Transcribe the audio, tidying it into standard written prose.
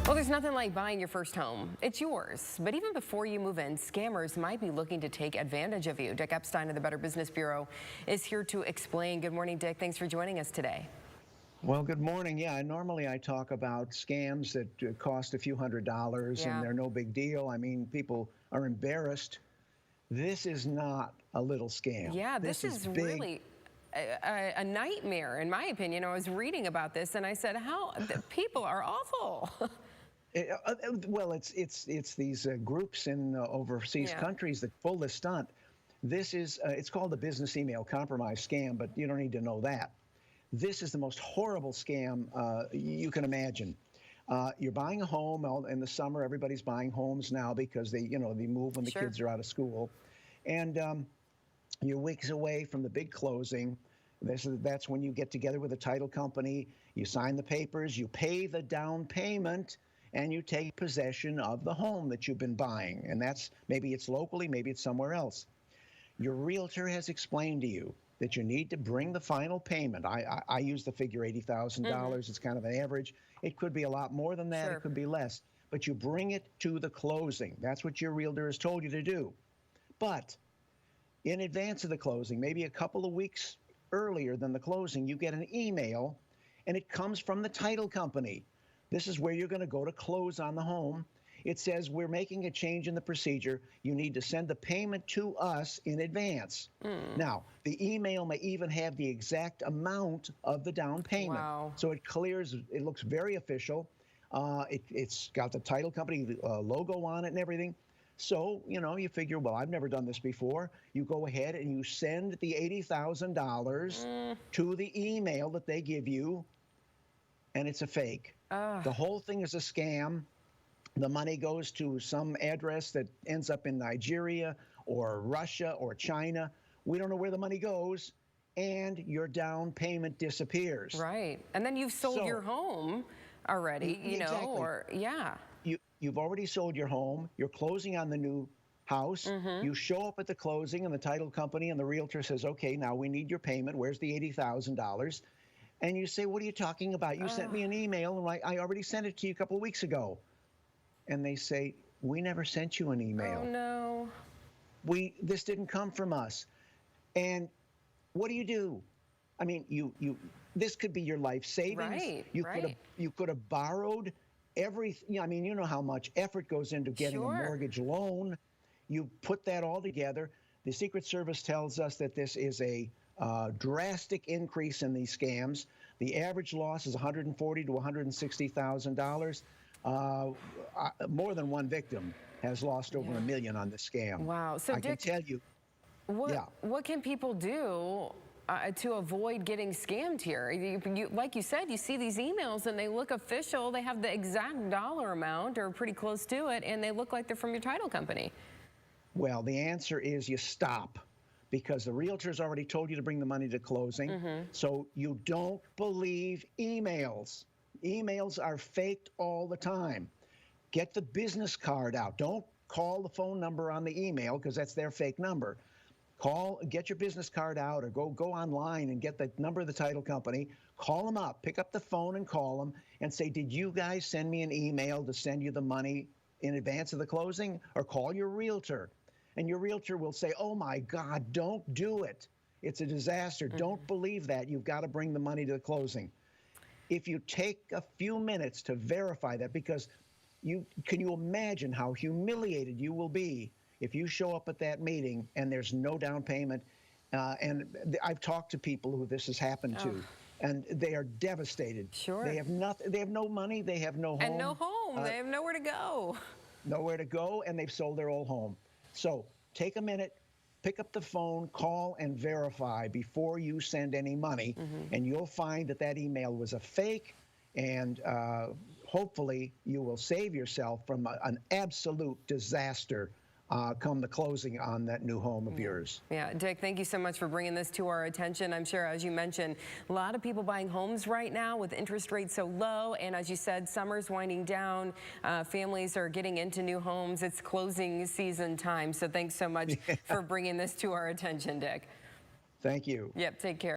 Well, there's nothing like buying your first home. It's yours. But even before you move in, scammers might be looking to take advantage of you. Dick Epstein of the Better Business Bureau is here to explain. Good morning, Dick. Thanks for joining us today. Well, good morning. Yeah, normally I talk about scams that cost a few $100s and they're no big deal. I mean, people are embarrassed. This is not a little scam. Yeah, this is big. Really a nightmare, in my opinion. I was reading about this and I said, how people are awful. Well, it's these groups in overseas countries that pull this stunt. This is it's called a business email compromise scam, but you don't need to know that. This is the most horrible scam you can imagine. You're buying a home in the summer. Everybody's buying homes now because they move when the kids are out of school, and you're weeks away from the big closing. That's when you get together with a title company. You sign the papers. You pay the down payment. And you take possession of the home that you've been buying. And that's, maybe it's locally, maybe it's somewhere else. Your realtor has explained to you that you need to bring the final payment. I use the figure $80,000. It's kind of an average. It could be a lot more than that. It could be less. But you bring it to the closing. That's what your realtor has told you to do. But in advance of the closing, maybe a couple of weeks earlier than the closing, you get an email, and it comes from the title company. This is where you're going to go to close on the home. It says, we're making a change in the procedure. You need to send the payment to us in advance. Now, the email may even have the exact amount of the down payment. So it clears, it looks very official. It's got the title company logo on it and everything. So, you figure, well, I've never done this before. You go ahead and you send the $80,000 to the email that they give you, and it's a fake. The whole thing is a scam. The money goes to some address that ends up in Nigeria or Russia or China. We don't know where the money goes, and your down payment disappears. Right. And then you've sold your home already, You've already sold your home. You're closing on the new house. You show up at the closing, and the title company and the realtor says, okay, now we need your payment. Where's the $80,000? And you say, what are you talking about? You sent me an email, and I already sent it to you a couple of weeks ago. And they say, we never sent you an email. Oh, no. This didn't come from us. And what do? I mean, this could be your life savings. You could have borrowed everything. I mean, you know how much effort goes into getting a mortgage loan. You put that all together. The Secret Service tells us that this is a drastic increase in these scams. The average loss is $140,000 to $160,000. More than one victim has lost over $1 million on this scam. Wow. So I can tell you. What can people do to avoid getting scammed here? Like you said, you see these emails and they look official. They have the exact dollar amount or pretty close to it, and they look like they're from your title company. Well, the answer is you stop, because the realtor's already told you to bring the money to closing. So you don't believe emails. Emails are faked all the time. Get the business card out. Don't call the phone number on the email, because that's their fake number. Get your business card out, or go online and get the number of the title company. Call them up. Pick up the phone and call them and say, did you guys send me an email to send you the money in advance of the closing? Or call your realtor. And your realtor will say, oh, my God, don't do it. It's a disaster. Don't believe that. You've got to bring the money to the closing. If you take a few minutes to verify that, because can you imagine how humiliated you will be if you show up at that meeting and there's no down payment? And I've talked to people who this has happened to, and they are devastated. They have nothing. They have no money. They have no home. And no home. They have nowhere to go. Nowhere to go, and they've sold their old home. So take a minute, pick up the phone, call and verify before you send any money, and you'll find that that email was a fake, and hopefully you will save yourself from an absolute disaster come the closing on that new home of yours. Yeah, Dick, thank you so much for bringing this to our attention. I'm sure, as you mentioned, a lot of people buying homes right now with interest rates so low, and as you said, summer's winding down. Families are getting into new homes. It's closing season time, so thanks so much for bringing this to our attention, Dick. Thank you. Yep, take care.